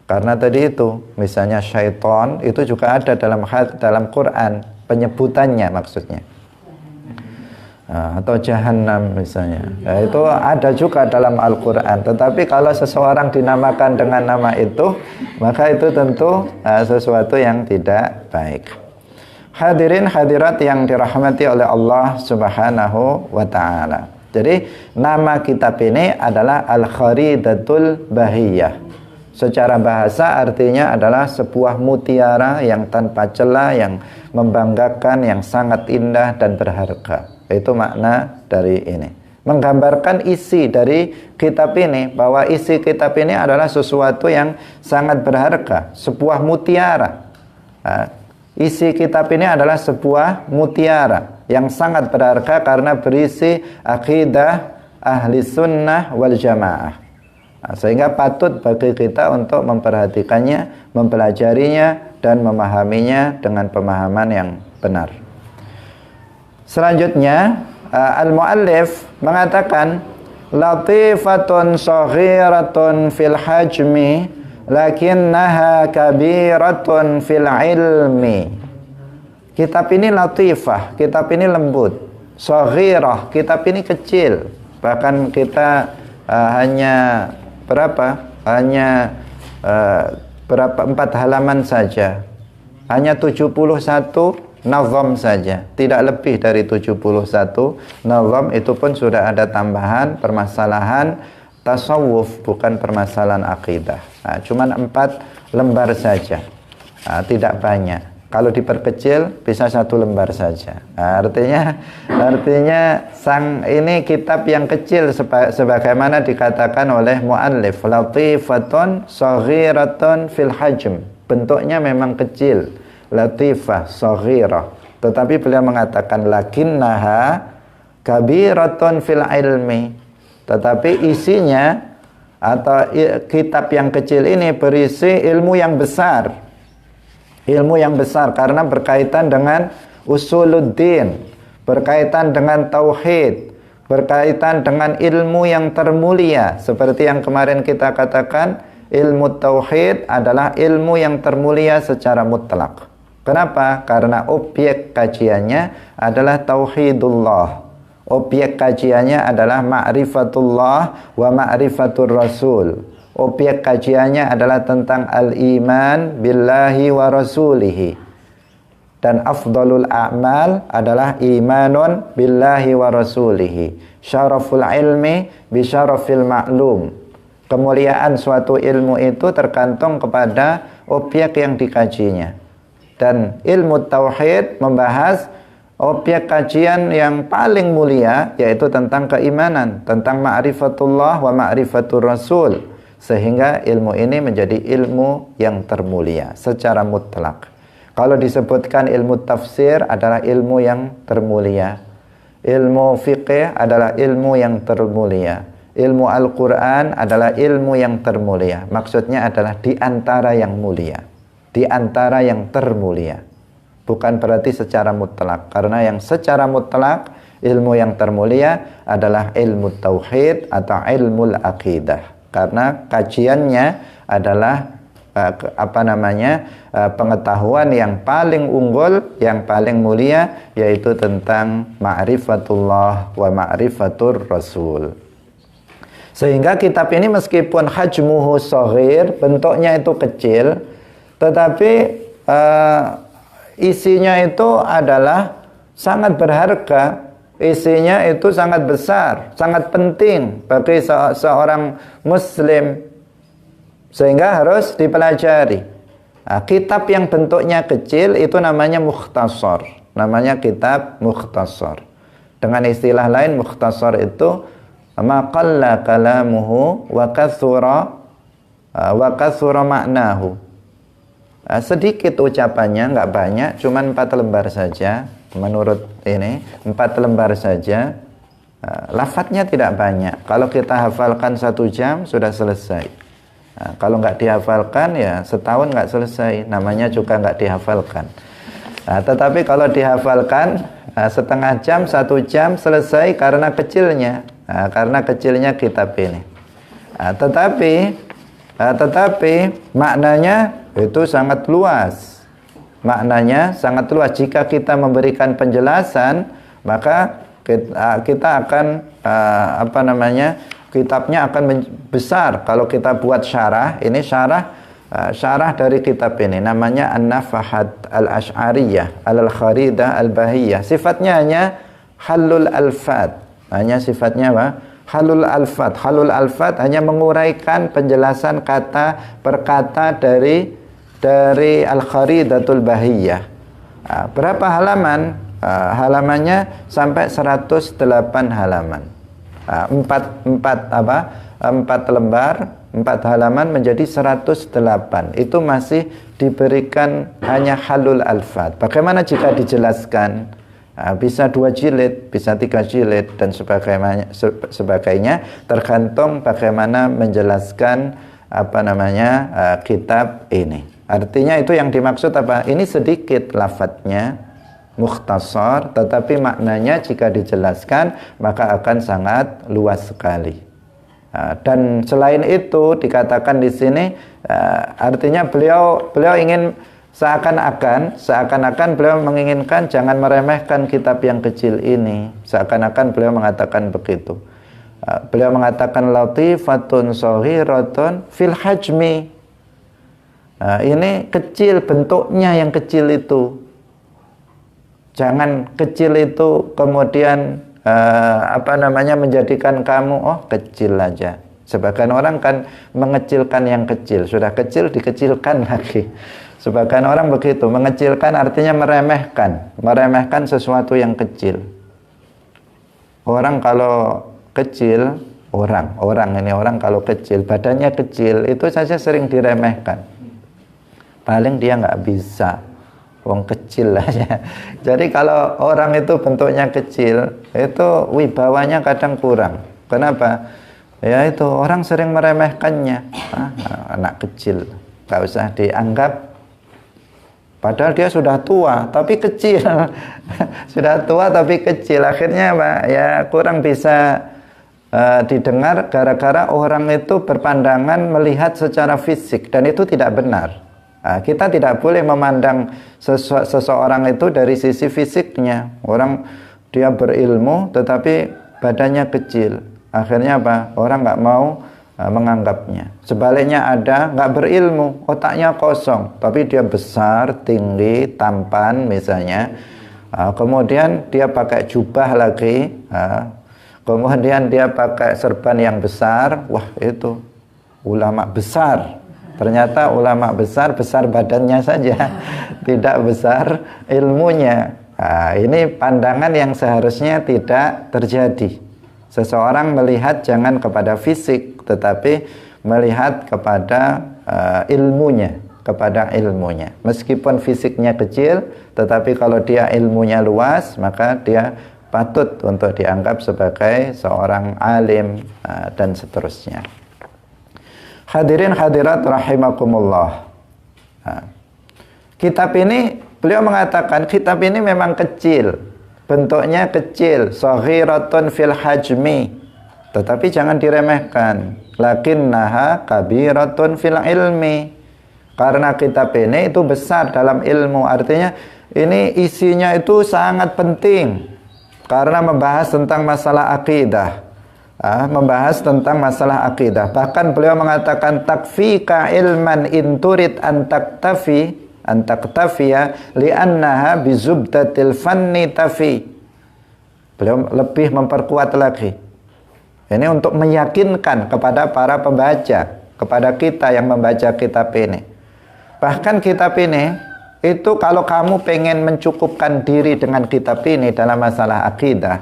S1: Karena tadi itu, misalnya syaitan itu juga ada dalam Quran, penyebutannya maksudnya. Atau jahanam misalnya, itu ada juga dalam Al-Quran. Tetapi kalau seseorang dinamakan dengan nama itu, maka itu tentu sesuatu yang tidak baik. Hadirin hadirat yang dirahmati oleh Allah Subhanahu wa ta'ala. Jadi nama kitab ini adalah Al-Kharidatul Bahiyah. Secara bahasa artinya adalah sebuah mutiara yang tanpa celah, yang membanggakan, yang sangat indah dan berharga. Itu makna dari ini. Menggambarkan isi dari kitab ini, bahwa isi kitab ini adalah sesuatu yang sangat berharga, sebuah mutiara. Isi kitab ini adalah sebuah mutiara yang sangat berharga karena berisi akidah ahli sunnah wal jamaah. Sehingga patut bagi kita untuk memperhatikannya, mempelajarinya, dan memahaminya dengan pemahaman yang benar. Selanjutnya, al-muallif mengatakan latifatun saghiratun fil hajmi lakinnaha kabiratun fil ilmi. Kitab ini latifah, kitab ini lembut. Saghirah, kitab ini kecil. Bahkan kita hanya berapa? Hanya 4 halaman saja. Hanya 71 nazam saja, tidak lebih dari 71 nazam. Itu pun sudah ada tambahan permasalahan tasawuf, bukan permasalahan akidah. Cuman 4 lembar saja, tidak banyak. Kalau diperkecil bisa 1 lembar saja. Artinya ini kitab yang kecil, sebagaimana dikatakan oleh muallif, latifatun saghiratun fil hajm. Bentuknya memang kecil, latifah, saghirah. Tetapi beliau mengatakan lakinnaha kabiratun fil ilmi. Tetapi isinya atau kitab yang kecil ini berisi ilmu yang besar. Ilmu yang besar karena berkaitan dengan usuluddin, berkaitan dengan tauhid, berkaitan dengan ilmu yang termulia. Seperti yang kemarin kita katakan, ilmu tauhid adalah ilmu yang termulia secara mutlak. Kenapa? Karena objek kajiannya adalah tauhidullah. Objek kajiannya adalah ma'rifatullah wa ma'rifatur rasul. Objek kajiannya adalah tentang al-iman billahi wa rasulihi. Dan afdalul a'mal adalah imanun billahi wa rasulihi. Syaraful ilmi bi syarafil ma'lum. Kemuliaan suatu ilmu itu tergantung kepada objek yang dikajinya. Dan ilmu tauhid membahas objek kajian yang paling mulia, yaitu tentang keimanan, tentang ma'rifatullah wa ma'rifatur rasul. Sehingga ilmu ini menjadi ilmu yang termulia secara mutlak. Kalau disebutkan ilmu tafsir adalah ilmu yang termulia. Ilmu fiqih adalah ilmu yang termulia. Ilmu Al-Quran adalah ilmu yang termulia. Maksudnya adalah di antara yang mulia, di antara yang termulia. Bukan berarti secara mutlak. Karena yang secara mutlak, ilmu yang termulia adalah ilmu tauhid atau ilmu aqidah. Karena kajiannya adalah pengetahuan yang paling unggul, yang paling mulia, yaitu tentang ma'rifatullah wa ma'rifatur rasul. Sehingga kitab ini meskipun hajmuhu shaghir, bentuknya itu kecil, tetapi isinya itu adalah sangat berharga. Isinya itu sangat besar, sangat penting bagi seorang muslim, sehingga harus dipelajari. Kitab yang bentuknya kecil itu namanya mukhtasar, namanya kitab mukhtasar. Dengan istilah lain, mukhtasar itu ma qalla kalamuhu wa kathura maknahu. Sedikit ucapannya, nggak banyak, cuman 4 lembar saja. Menurut ini 4 lembar saja, Lafadznya tidak banyak. Kalau kita hafalkan 1 jam sudah selesai. Kalau nggak dihafalkan ya setahun nggak selesai. Namanya juga nggak dihafalkan. Tetapi kalau dihafalkan setengah jam, 1 jam selesai karena kecilnya. Karena kecilnya kitab ini. Tetapi maknanya itu sangat luas. Maknanya sangat luas. Jika kita memberikan penjelasan, maka kita akan kitabnya akan besar. Kalau kita buat syarah, ini syarah dari kitab ini namanya An-Nafahat Al-Asy'ariyah Al-Kharidah Al-Bahiyah. Sifatnya hanya halul alfat. Hanya sifatnya apa? Halul alfat. Halul alfat hanya menguraikan penjelasan kata per kata dari Al-Kharidatul Bahiyah. Berapa halaman? Halamannya sampai 108 halaman. 4 lembar, 4 halaman menjadi 108. Itu masih diberikan hanya halul alfat. Bagaimana jika dijelaskan? Bisa 2 jilid, bisa 3 jilid dan sebagainya, tergantung bagaimana menjelaskan kitab ini. Artinya itu yang dimaksud apa? Ini sedikit lafadznya, mukhtasar, tetapi maknanya jika dijelaskan maka akan sangat luas sekali. Dan selain itu dikatakan di sini, artinya beliau ingin seakan-akan beliau menginginkan jangan meremehkan kitab yang kecil ini. Seakan-akan beliau mengatakan begitu. Beliau mengatakan latifatun shahiratun fil hajmi. Ini kecil, bentuknya yang kecil itu. Jangan kecil itu kemudian menjadikan kamu kecil aja. Sebagian orang kan mengecilkan yang kecil, sudah kecil dikecilkan lagi. Sebagian orang begitu, mengecilkan artinya meremehkan sesuatu yang kecil. Orang kalau kecil, orang kalau kecil, badannya kecil, itu saja sering diremehkan. Paling dia nggak bisa. Wong kecil aja. Jadi kalau orang itu bentuknya kecil, itu wibawanya kadang kurang. Kenapa? Ya itu orang sering meremehkannya. Anak kecil, gak usah dianggap. Padahal dia sudah tua, tapi kecil. Sudah tua tapi kecil. Akhirnya ya kurang bisa didengar gara-gara orang itu berpandangan melihat secara fisik, dan itu tidak benar. Kita tidak boleh memandang seseorang itu dari sisi fisiknya. Orang dia berilmu tetapi badannya kecil. Akhirnya apa? Orang nggak mau menganggapnya. Sebaliknya ada nggak berilmu, otaknya kosong, tapi dia besar, tinggi, tampan misalnya. Kemudian dia pakai jubah lagi. Kemudian dia pakai serban yang besar. Wah, itu ulama besar. Ternyata ulama besar badannya saja, tidak besar ilmunya. Ini pandangan yang seharusnya tidak terjadi. Seseorang melihat jangan kepada fisik, tetapi melihat kepada ilmunya, Meskipun fisiknya kecil, tetapi kalau dia ilmunya luas, maka dia patut untuk dianggap sebagai seorang alim dan seterusnya. Hadirin hadirat rahimakumullah. Kitab ini, beliau mengatakan kitab ini memang kecil, bentuknya kecil, saghiratun fil hajmi, tetapi jangan diremehkan. Lakinnaha kabiratun fil ilmi. Karena kitab ini itu besar dalam ilmu, artinya ini isinya itu sangat penting karena membahas tentang masalah akidah. Bahkan beliau mengatakan takfika ilman inturid an taktafiya li'annaha bizubdatil fanni tafi. Beliau lebih memperkuat lagi. Ini untuk meyakinkan kepada para pembaca, kepada kita yang membaca kitab ini. Bahkan kitab ini itu kalau kamu pengen mencukupkan diri dengan kitab ini dalam masalah akidah,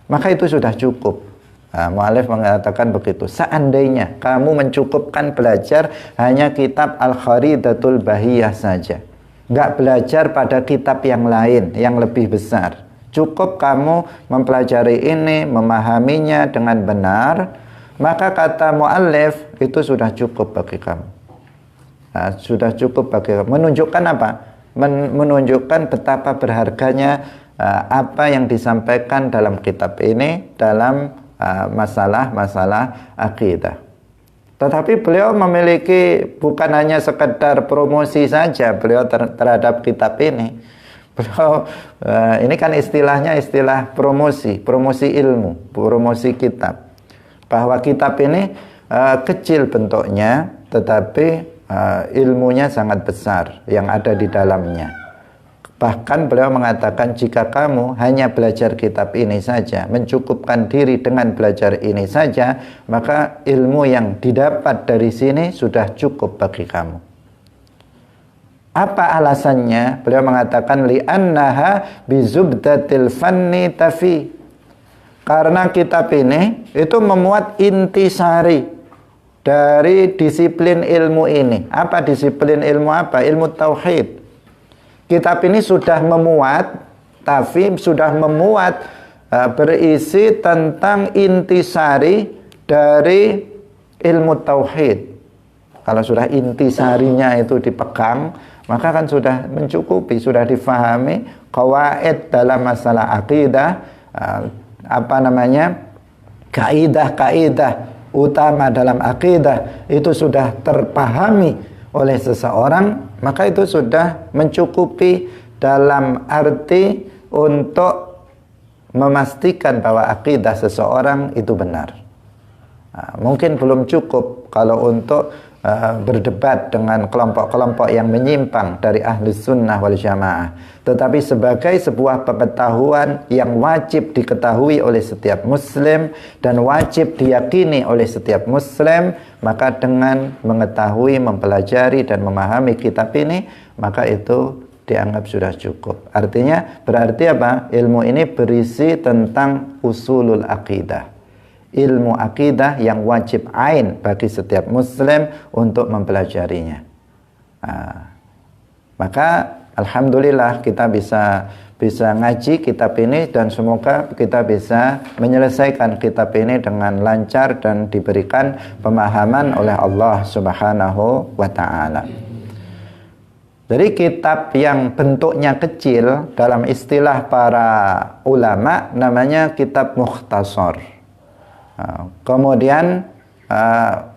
S1: maka itu sudah cukup. Mu'alif mengatakan begitu. Seandainya kamu mencukupkan belajar hanya kitab Al-Kharidatul Bahiyah saja, nggak belajar pada kitab yang lain yang lebih besar, Cukup kamu mempelajari ini, memahaminya dengan benar, maka kata mu'allif itu sudah cukup bagi kamu. Nah, sudah cukup bagi kamu. Menunjukkan apa? Menunjukkan betapa berharganya apa yang disampaikan dalam kitab ini dalam masalah-masalah akidah. Tetapi beliau memiliki bukan hanya sekedar promosi saja beliau terhadap kitab ini. Beliau ini kan istilahnya istilah promosi ilmu, promosi kitab. Bahwa kitab ini kecil bentuknya, tetapi ilmunya sangat besar yang ada di dalamnya. Bahkan beliau mengatakan jika kamu hanya belajar kitab ini saja, mencukupkan diri dengan belajar ini saja, maka ilmu yang didapat dari sini sudah cukup bagi kamu. Apa alasannya? Beliau mengatakan li'annaha bizubdatil fanni tafi. Karena kitab ini itu memuat intisari dari disiplin ilmu ini. Apa disiplin ilmu apa? Ilmu tauhid. Kitab ini sudah memuat, sudah memuat berisi tentang intisari dari ilmu tauhid. Kalau sudah intisarinya itu dipegang, maka kan sudah mencukupi, sudah difahami qawaid dalam masalah akidah, kaidah-kaidah utama dalam akidah itu sudah terpahami oleh seseorang, maka itu sudah mencukupi dalam arti untuk memastikan bahwa akidah seseorang itu benar. Mungkin belum cukup kalau untuk berdebat dengan kelompok-kelompok yang menyimpang dari ahli sunnah wal jamaah, tetapi sebagai sebuah pengetahuan yang wajib diketahui oleh setiap muslim dan wajib diyakini oleh setiap muslim, maka dengan mengetahui, mempelajari dan memahami kitab ini, maka itu dianggap sudah cukup. Artinya berarti apa? Ilmu ini berisi tentang usulul akidah, ilmu akidah yang wajib ain bagi setiap muslim untuk mempelajarinya. Maka alhamdulillah kita bisa ngaji kitab ini dan semoga kita bisa menyelesaikan kitab ini dengan lancar dan diberikan pemahaman oleh Allah Subhanahu wa taala. Jadi kitab yang bentuknya kecil dalam istilah para ulama namanya kitab mukhtasar. Kemudian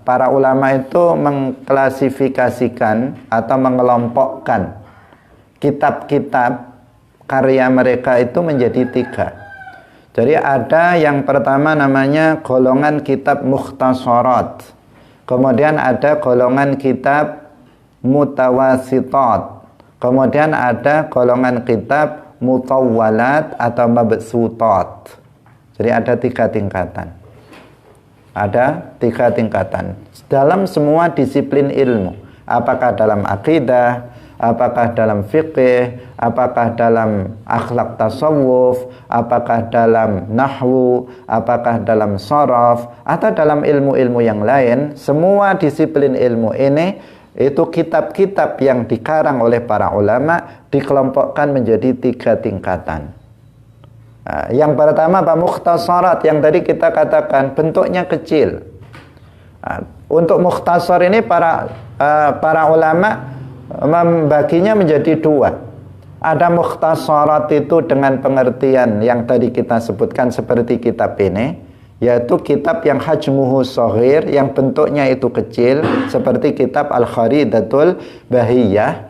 S1: para ulama itu mengklasifikasikan atau mengelompokkan kitab-kitab karya mereka itu menjadi 3. Jadi ada yang pertama namanya golongan kitab mukhtasarat, kemudian ada golongan kitab mutawasitat, kemudian ada golongan kitab mutawwalat atau mabsutat. Jadi ada 3 tingkatan. Ada 3 tingkatan dalam semua disiplin ilmu. Apakah dalam akidah, apakah dalam fikih, apakah dalam akhlak tasawuf, apakah dalam nahwu, apakah dalam sharaf, atau dalam ilmu-ilmu yang lain. Semua disiplin ilmu ini itu kitab-kitab yang dikarang oleh para ulama dikelompokkan menjadi 3 tingkatan. Yang pertama apa? Mukhtasarat, yang tadi kita katakan bentuknya kecil. Untuk mukhtasar ini para ulama membaginya menjadi 2. Ada mukhtasarat itu dengan pengertian yang tadi kita sebutkan seperti kitab ini, yaitu kitab yang hajmuhu shaghir, yang bentuknya itu kecil, seperti kitab Al-Kharidatul Bahiyah,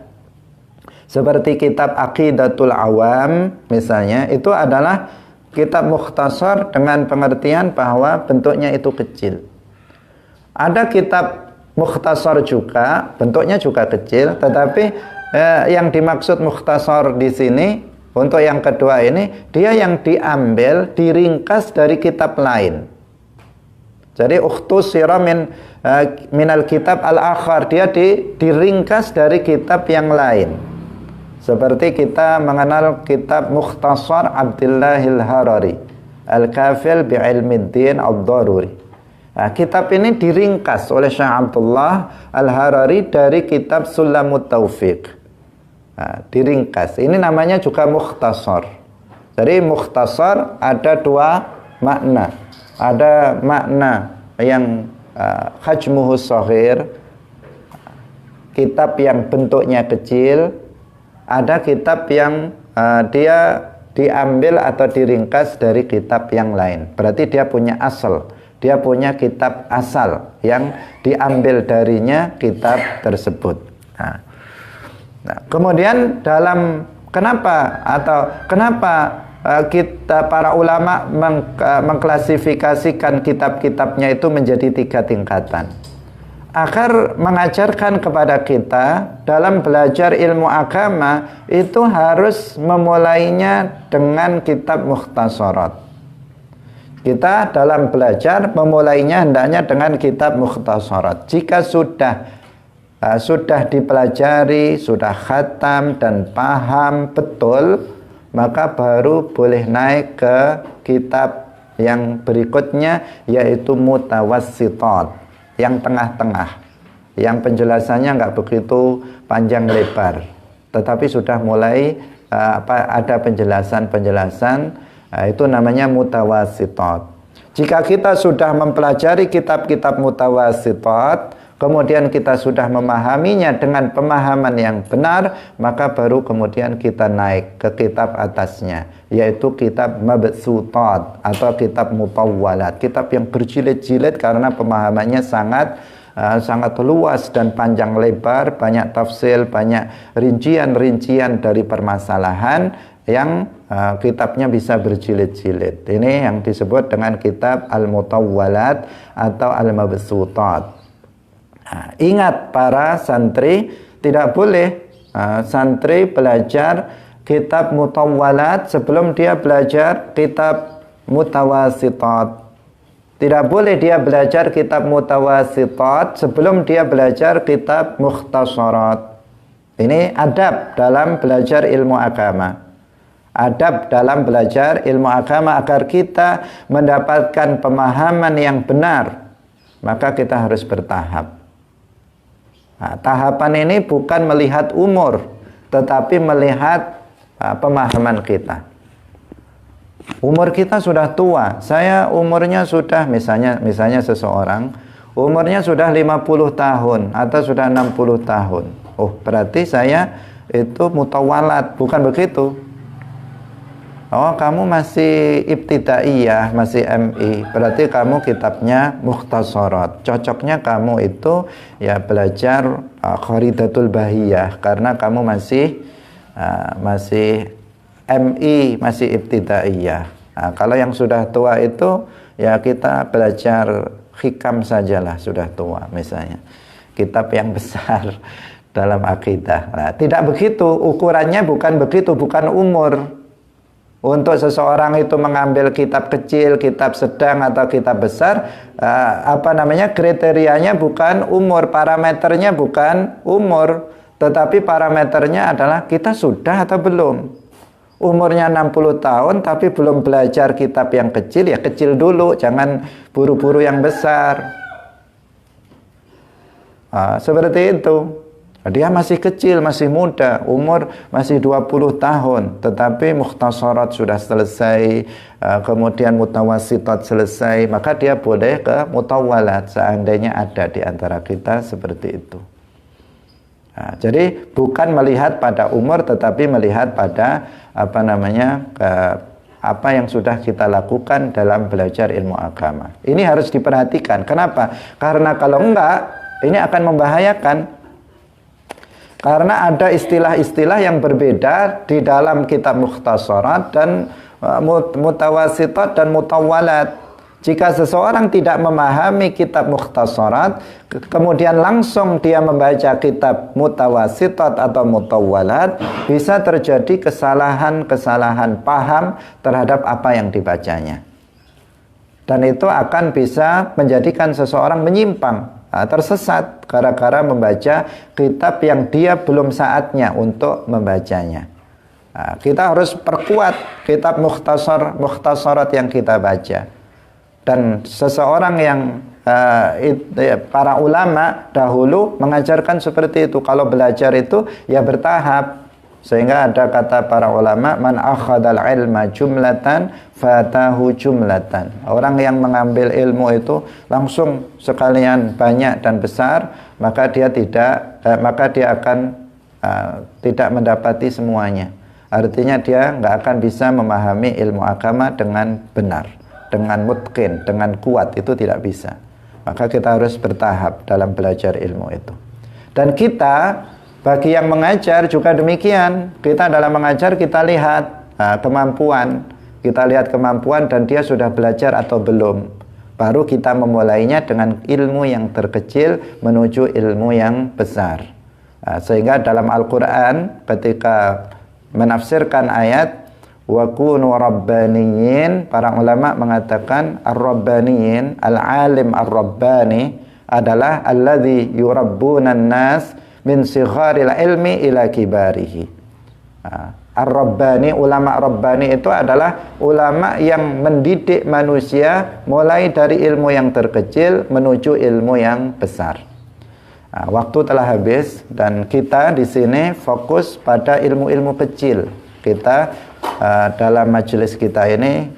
S1: seperti kitab Aqidatul Awam misalnya. Itu adalah kitab mukhtasar dengan pengertian bahwa bentuknya itu kecil. Ada kitab mukhtasar juga, bentuknya juga kecil, tetapi yang dimaksud mukhtasar di sini untuk yang kedua ini, dia yang diambil, diringkas dari kitab lain. Jadi ukhtusira minal kitab al-akhar, dia diringkas dari kitab yang lain. Seperti kita mengenal kitab Mukhtasar Abdillahil Harari, Al-Kafil bi'ilmiddin ad-daruri. Kitab ini diringkas oleh Syekh Abdullah Al-Harari dari kitab Sulamut Taufiq. Diringkas. Ini namanya juga mukhtasar. Jadi mukhtasar ada dua makna. Ada makna yang hajmuhu shaghir, kitab yang bentuknya kecil. Ada kitab yang dia diambil atau diringkas dari kitab yang lain. Berarti dia punya asal. Dia punya kitab asal yang diambil darinya kitab tersebut. Nah, kemudian kenapa kita para ulama mengklasifikasikan kitab-kitabnya itu menjadi 3 tingkatan? Agar mengajarkan kepada kita dalam belajar ilmu agama itu harus memulainya dengan kitab mukhtasarat. Kita dalam belajar memulainya hendaknya dengan kitab mukhtasarat. Jika sudah dipelajari, sudah khatam dan paham betul, maka baru boleh naik ke kitab yang berikutnya, yaitu mutawassitat, yang tengah-tengah, yang penjelasannya nggak begitu panjang lebar, tetapi sudah mulai ada penjelasan-penjelasan. Itu namanya mutawassitat. Jika kita sudah mempelajari kitab-kitab mutawassitat, kemudian kita sudah memahaminya dengan pemahaman yang benar, maka baru kemudian kita naik ke kitab atasnya, yaitu kitab mabsutat atau kitab mutawwalat, kitab yang berjilid-jilid karena pemahamannya sangat luas dan panjang lebar, banyak tafsir, banyak rincian-rincian dari permasalahan yang kitabnya bisa berjilid-jilid. Ini yang disebut dengan kitab al-mutawwalat atau al-mabsutat. Ingat para santri, tidak boleh santri belajar kitab mutawwalat sebelum dia belajar kitab mutawassitat. Tidak boleh dia belajar kitab mutawassitat sebelum dia belajar kitab mukhtasarat. Ini adab dalam belajar ilmu agama. Adab dalam belajar ilmu agama agar kita mendapatkan pemahaman yang benar, maka kita harus bertahap. Nah, tahapan ini bukan melihat umur, tetapi melihat pemahaman kita. Umur kita sudah tua. Saya umurnya sudah, misalnya seseorang umurnya sudah 50 tahun atau sudah 60 tahun. Oh, berarti saya itu mutawwalat. Bukan begitu. Oh, kamu masih ibtidaiyah, masih MI. Berarti kamu kitabnya mukhtasarat. Cocoknya kamu itu ya belajar Kharidatul Bahiyah karena kamu masih MI, masih ibtidaiyah. Nah, kalau yang sudah tua itu ya kita belajar hikam sajalah, sudah tua misalnya. Kitab yang besar dalam akidah. Nah, tidak begitu, ukurannya bukan begitu, bukan umur. Untuk seseorang itu mengambil kitab kecil, kitab sedang atau kitab besar, kriterianya bukan umur, parameternya bukan umur, tetapi parameternya adalah kita sudah atau belum. Umurnya 60 tahun tapi belum belajar kitab yang kecil, ya kecil dulu, jangan buru-buru yang besar. Seperti itu. Dia masih kecil, masih muda, umur masih 20 tahun, tetapi mukhtasarat sudah selesai, kemudian mutawassitat selesai, maka dia boleh ke mutawwalat seandainya ada di antara kita seperti itu. Nah, jadi bukan melihat pada umur, tetapi melihat pada apa yang sudah kita lakukan dalam belajar ilmu agama. Ini harus diperhatikan. Kenapa? Karena kalau enggak, ini akan membahayakan. Karena ada istilah-istilah yang berbeda di dalam kitab mukhtasarat dan mutawassitat dan mutawwalat. Jika seseorang tidak memahami kitab mukhtasarat, kemudian langsung dia membaca kitab mutawassitat atau mutawwalat, bisa terjadi kesalahan-kesalahan paham terhadap apa yang dibacanya. Dan itu akan bisa menjadikan seseorang menyimpang, tersesat gara-gara membaca kitab yang dia belum saatnya untuk membacanya. Kita harus perkuat kitab mukhtasarat yang kita baca. Dan seseorang yang para ulama dahulu mengajarkan seperti itu. Kalau belajar itu ya bertahap. Sehingga ada kata para ulama, man akhadal ilma jumlatan fatahu jumlatan. Orang yang mengambil ilmu itu langsung sekalian banyak dan besar, maka dia akan tidak mendapati semuanya. Artinya dia nggak akan bisa memahami ilmu agama dengan benar, dengan mutqin, dengan kuat, itu tidak bisa. Maka kita harus bertahap dalam belajar ilmu itu. Dan kita, bagi yang mengajar juga demikian. Kita dalam mengajar kita lihat kemampuan. Kita lihat kemampuan dan dia sudah belajar atau belum. Baru kita memulainya dengan ilmu yang terkecil menuju ilmu yang besar. Sehingga dalam Al-Quran ketika menafsirkan ayat wa kunu rabbaniyin, para ulama mengatakan ar-rabbaniyin, al-alim ar-rabbani adalah alladzi yurabbunan nas min sigharil ilmi ila kibarihi. Ar-rabbani, ulama rabbani itu adalah ulama yang mendidik manusia mulai dari ilmu yang terkecil menuju ilmu yang besar. Waktu telah habis dan kita di sini fokus pada ilmu-ilmu kecil. Kita dalam majelis kita ini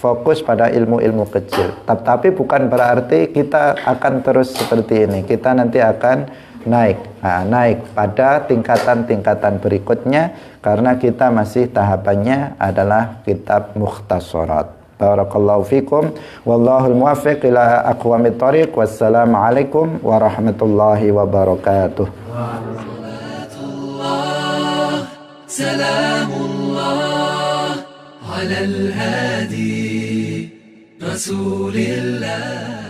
S1: fokus pada ilmu-ilmu kecil. Tapi bukan berarti kita akan terus seperti ini. Kita nanti akan naik pada tingkatan-tingkatan berikutnya karena kita masih tahapannya adalah kitab mukhtasarat. Barakallahu fikum wallahul muwaffiq ila aqwamit thoriq. Wassalamualaikum warahmatullahi wabarakatuh. Salamullah ala al-hadi Rasulillah.